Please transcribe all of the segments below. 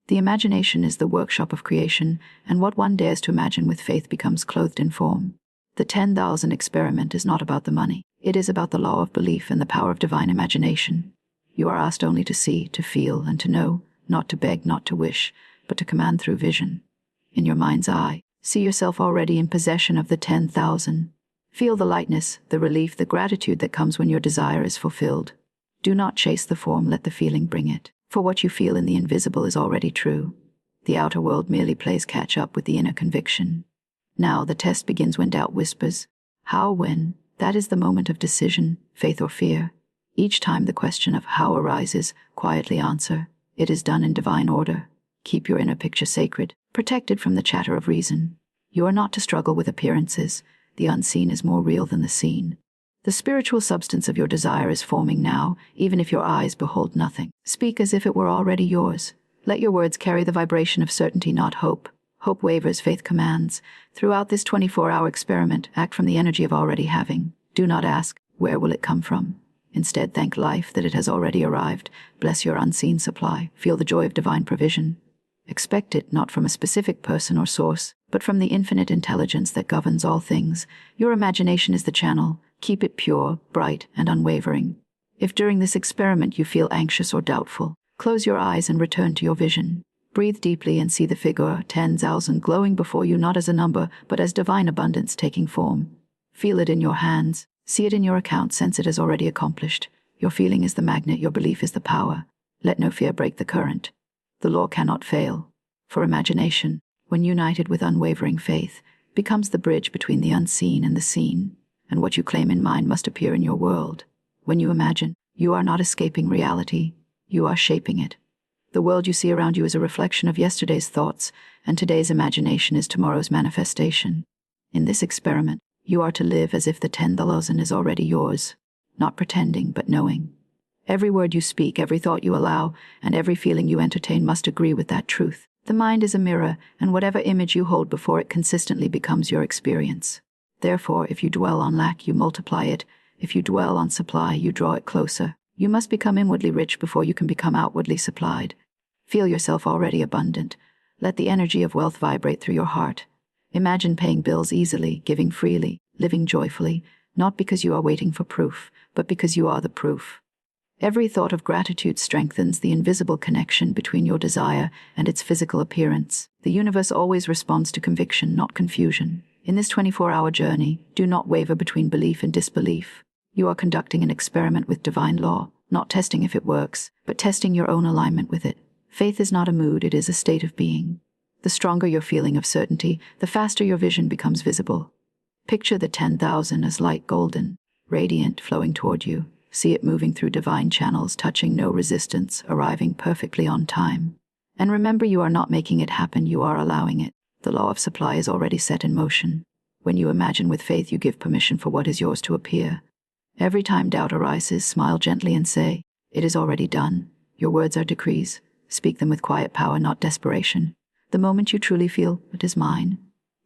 The imagination is the workshop of creation, and what one dares to imagine with faith becomes clothed in form. The 10,000 experiment is not about the money. It is about the law of belief and the power of divine imagination. You are asked only to see, to feel, and to know, not to beg, not to wish, but to command through vision. In your mind's eye, see yourself already in possession of the 10,000. Feel the lightness, the relief, the gratitude that comes when your desire is fulfilled. Do not chase the form, let the feeling bring it. For what you feel in the invisible is already true. The outer world merely plays catch-up with the inner conviction. Now the test begins when doubt whispers. How, when? That is the moment of decision, faith or fear. Each time the question of how arises, quietly answer, it is done in divine order. Keep your inner picture sacred, protected from the chatter of reason. You are not to struggle with appearances. The unseen is more real than the seen. The spiritual substance of your desire is forming now, even if your eyes behold nothing. Speak as if it were already yours. Let your words carry the vibration of certainty, not hope. Hope wavers, faith commands. Throughout this 24-hour experiment, act from the energy of already having. Do not ask, where will it come from? Instead, thank life that it has already arrived. Bless your unseen supply. Feel the joy of divine provision. Expect it not from a specific person or source, but from the infinite intelligence that governs all things. Your imagination is the channel. Keep it pure, bright, and unwavering. If during this experiment you feel anxious or doubtful, close your eyes and return to your vision. Breathe deeply and see the figure 10,000 glowing before you, not as a number, but as divine abundance taking form. Feel it in your hands. See it in your account. Sense it as already accomplished. Your feeling is the magnet. Your belief is the power. Let no fear break the current. The law cannot fail. For imagination, when united with unwavering faith, becomes the bridge between the unseen and the seen. And what you claim in mind must appear in your world. When you imagine, you are not escaping reality. You are shaping it. The world you see around you is a reflection of yesterday's thoughts, and today's imagination is tomorrow's manifestation. In this experiment, you are to live as if the 10,000 is already yours, not pretending, but knowing. Every word you speak, every thought you allow, and every feeling you entertain must agree with that truth. The mind is a mirror, and whatever image you hold before it consistently becomes your experience. Therefore, if you dwell on lack, you multiply it. If you dwell on supply, you draw it closer. You must become inwardly rich before you can become outwardly supplied. Feel yourself already abundant. Let the energy of wealth vibrate through your heart. Imagine paying bills easily, giving freely, living joyfully, not because you are waiting for proof, but because you are the proof. Every thought of gratitude strengthens the invisible connection between your desire and its physical appearance. The universe always responds to conviction, not confusion. In this 24-hour journey, do not waver between belief and disbelief. You are conducting an experiment with divine law, not testing if it works, but testing your own alignment with it. Faith is not a mood, it is a state of being. The stronger your feeling of certainty, the faster your vision becomes visible. Picture the 10,000 as light golden, radiant, flowing toward you. See it moving through divine channels, touching no resistance, arriving perfectly on time. And remember, you are not making it happen, you are allowing it. The law of supply is already set in motion. When you imagine with faith, you give permission for what is yours to appear. Every time doubt arises, smile gently and say, "It is already done." Your words are decrees. Speak them with quiet power, not desperation. The moment you truly feel, "It is mine,"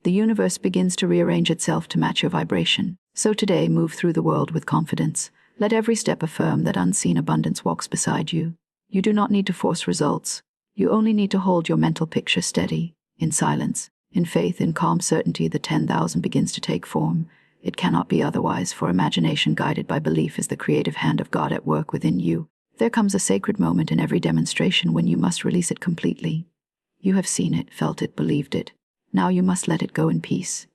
the universe begins to rearrange itself to match your vibration. So today, move through the world with confidence. Let every step affirm that unseen abundance walks beside you. You do not need to force results. You only need to hold your mental picture steady. In silence, in faith, in calm certainty, the 10,000 begins to take form. It cannot be otherwise, for imagination guided by belief is the creative hand of God at work within you. There comes a sacred moment in every demonstration when you must release it completely. You have seen it, felt it, believed it. Now you must let it go in peace.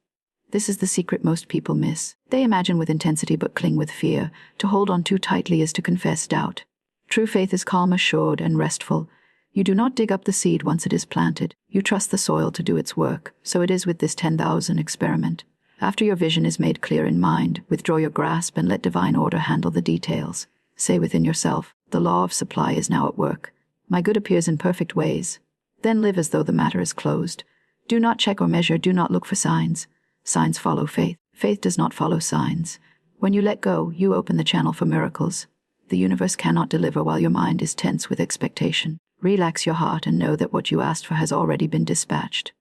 This is the secret most people miss. They imagine with intensity but cling with fear. To hold on too tightly is to confess doubt. True faith is calm, assured, and restful. You do not dig up the seed once it is planted. You trust the soil to do its work. So it is with this 10,000 experiment. After your vision is made clear in mind, withdraw your grasp and let divine order handle the details. Say within yourself, "The law of supply is now at work. My good appears in perfect ways." Then live as though the matter is closed. Do not check or measure, do not look for signs. Signs follow faith. Faith does not follow signs. When you let go, you open the channel for miracles. The universe cannot deliver while your mind is tense with expectation. Relax your heart and know that what you asked for has already been dispatched.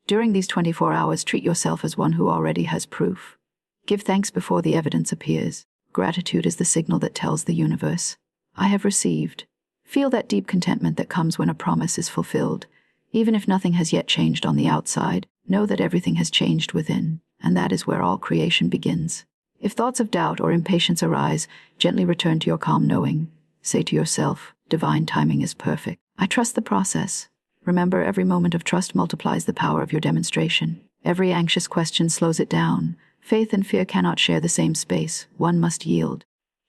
During these 24 hours, treat yourself as one who already has proof. Give thanks before the evidence appears. Gratitude is the signal that tells the universe, "I have received." Feel that deep contentment that comes when a promise is fulfilled. Even if nothing has yet changed on the outside, know that everything has changed within, and that is where all creation begins. If thoughts of doubt or impatience arise, gently return to your calm knowing. Say to yourself, divine timing is perfect. I trust the process. Remember, every moment of trust multiplies the power of your demonstration. Every anxious question slows it down. Faith and fear cannot share the same space. One must yield.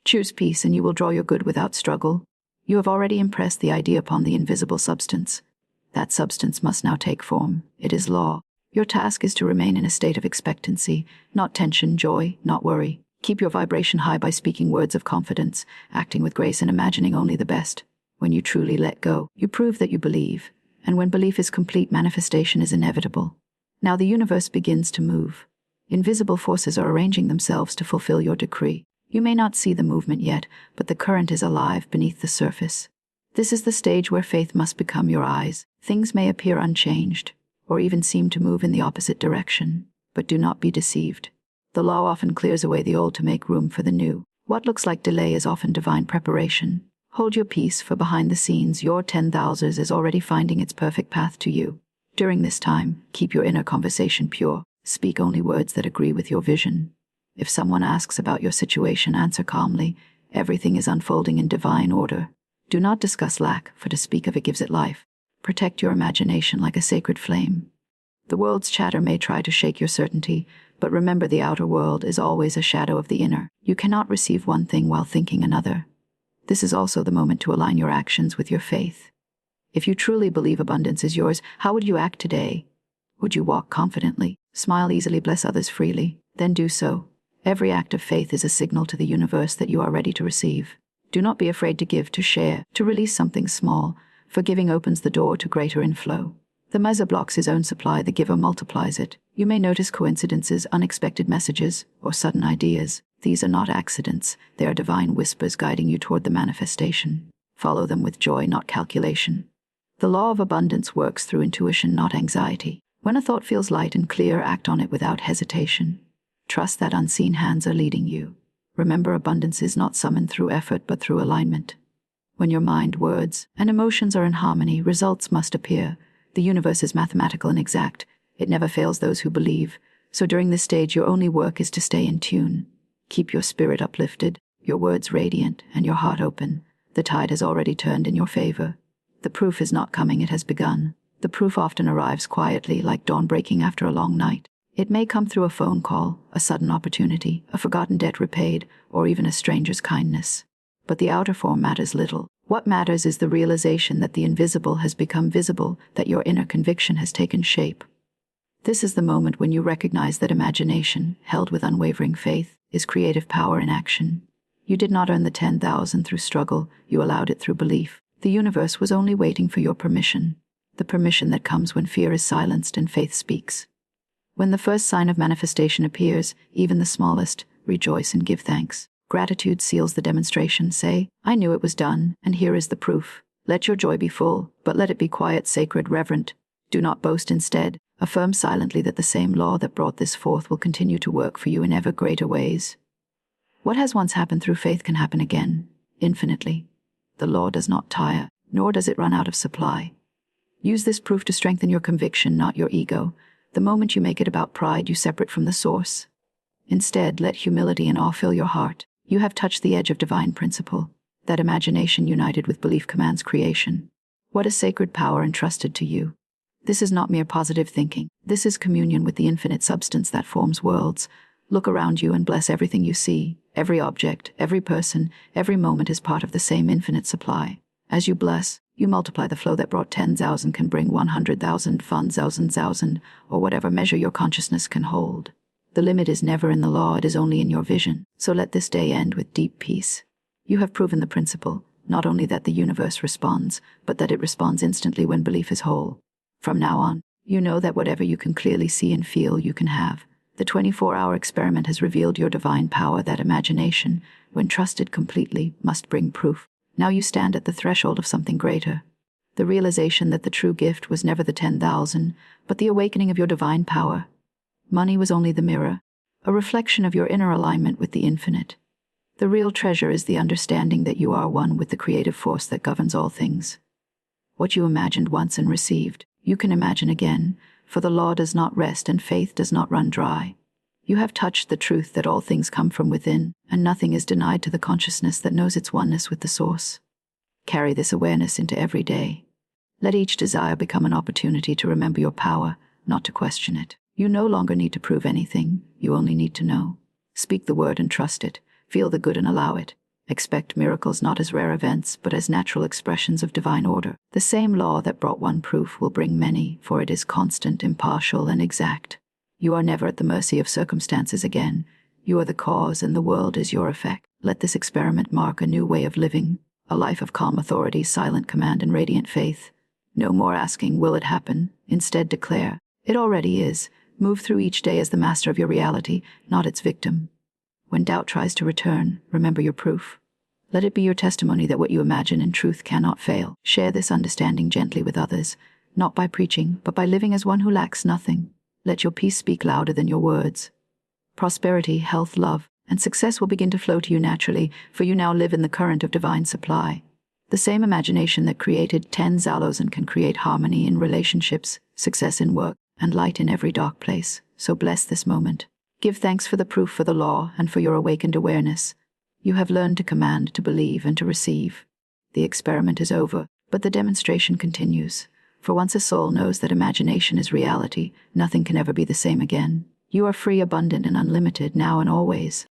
Choose peace and you will draw your good without struggle. You have already impressed the idea upon the invisible substance. That substance must now take form. It is law. Your task is to remain in a state of expectancy, not tension, joy, not worry. Keep your vibration high by speaking words of confidence, acting with grace and imagining only the best. When you truly let go, you prove that you believe. And when belief is complete, manifestation is inevitable. Now the universe begins to move. Invisible forces are arranging themselves to fulfill your decree. You may not see the movement yet, but the current is alive beneath the surface. This is the stage where faith must become your eyes. Things may appear unchanged, or even seem to move in the opposite direction, but do not be deceived. The law often clears away the old to make room for the new. What looks like delay is often divine preparation. Hold your peace, for behind the scenes, your 10,000s is already finding its perfect path to you. During this time, keep your inner conversation pure. Speak only words that agree with your vision. If someone asks about your situation, answer calmly. Everything is unfolding in divine order. Do not discuss lack, for to speak of it gives it life. Protect your imagination like a sacred flame. The world's chatter may try to shake your certainty, but remember, the outer world is always a shadow of the inner. You cannot receive one thing while thinking another. This is also the moment to align your actions with your faith. If you truly believe abundance is yours, how would you act today? Would you walk confidently, smile easily, bless others freely? Then do so. Every act of faith is a signal to the universe that you are ready to receive. Do not be afraid to give, to share, to release something small, for giving opens the door to greater inflow. The miser blocks his own supply, the giver multiplies it. You may notice coincidences, unexpected messages, or sudden ideas. These are not accidents. They are divine whispers guiding you toward the manifestation. Follow them with joy, not calculation. The law of abundance works through intuition, not anxiety. When a thought feels light and clear, act on it without hesitation. Trust that unseen hands are leading you. Remember, abundance is not summoned through effort, but through alignment. When your mind, words, and emotions are in harmony, results must appear. The universe is mathematical and exact. It never fails those who believe. So during this stage, your only work is to stay in tune. Keep your spirit uplifted, your words radiant, and your heart open. The tide has already turned in your favor. The proof is not coming, it has begun. The proof often arrives quietly, like dawn breaking after a long night. It may come through a phone call, a sudden opportunity, a forgotten debt repaid, or even a stranger's kindness. But the outer form matters little. What matters is the realization that the invisible has become visible, that your inner conviction has taken shape. This is the moment when you recognize that imagination, held with unwavering faith, is creative power in action. You did not earn the 10,000 through struggle, you allowed it through belief. The universe was only waiting for your permission. The permission that comes when fear is silenced and faith speaks. When the first sign of manifestation appears, even the smallest, rejoice and give thanks. Gratitude seals the demonstration. Say, I knew it was done, and here is the proof. Let your joy be full, but let it be quiet, sacred, reverent. Do not boast, instead. Affirm silently that the same law that brought this forth will continue to work for you in ever greater ways. What has once happened through faith can happen again, infinitely. The law does not tire, nor does it run out of supply. Use this proof to strengthen your conviction, not your ego. The moment you make it about pride, you separate from the source. Instead, let humility and awe fill your heart. You have touched the edge of divine principle. That imagination united with belief commands creation. What a sacred power entrusted to you. This is not mere positive thinking. This is communion with the infinite substance that forms worlds. Look around you and bless everything you see. Every object, every person, every moment is part of the same infinite supply. As you bless, you multiply. The flow that brought 10,000 can bring 100,000, 1,000, or whatever measure your consciousness can hold. The limit is never in the law, it is only in your vision. So let this day end with deep peace. You have proven the principle, not only that the universe responds, but that it responds instantly when belief is whole. From now on, you know that whatever you can clearly see and feel, you can have. The 24-hour experiment has revealed your divine power. That imagination, when trusted completely, must bring proof. Now you stand at the threshold of something greater. The realization that the true gift was never the 10,000, but the awakening of your divine power. Money was only the mirror, a reflection of your inner alignment with the infinite. The real treasure is the understanding that you are one with the creative force that governs all things. What you imagined once and received, you can imagine again, for the law does not rest and faith does not run dry. You have touched the truth that all things come from within, and nothing is denied to the consciousness that knows its oneness with the source. Carry this awareness into every day. Let each desire become an opportunity to remember your power, not to question it. You no longer need to prove anything, you only need to know. Speak the word and trust it. Feel the good and allow it. Expect miracles not as rare events, but as natural expressions of divine order. The same law that brought one proof will bring many, for it is constant, impartial, and exact. You are never at the mercy of circumstances again. You are the cause, and the world is your effect. Let this experiment mark a new way of living, a life of calm authority, silent command, and radiant faith. No more asking, will it happen? Instead declare, it already is. Move through each day as the master of your reality, not its victim. When doubt tries to return, remember your proof. Let it be your testimony that what you imagine in truth cannot fail. Share this understanding gently with others, not by preaching, but by living as one who lacks nothing. Let your peace speak louder than your words. Prosperity, health, love, and success will begin to flow to you naturally, for you now live in the current of divine supply. The same imagination that created 10 Zalozan can create harmony in relationships, success in work, and light in every dark place. So bless this moment. Give thanks for the proof, for the law, and for your awakened awareness. You have learned to command, to believe, and to receive. The experiment is over, but the demonstration continues. For once a soul knows that imagination is reality, nothing can ever be the same again. You are free, abundant, and unlimited now and always.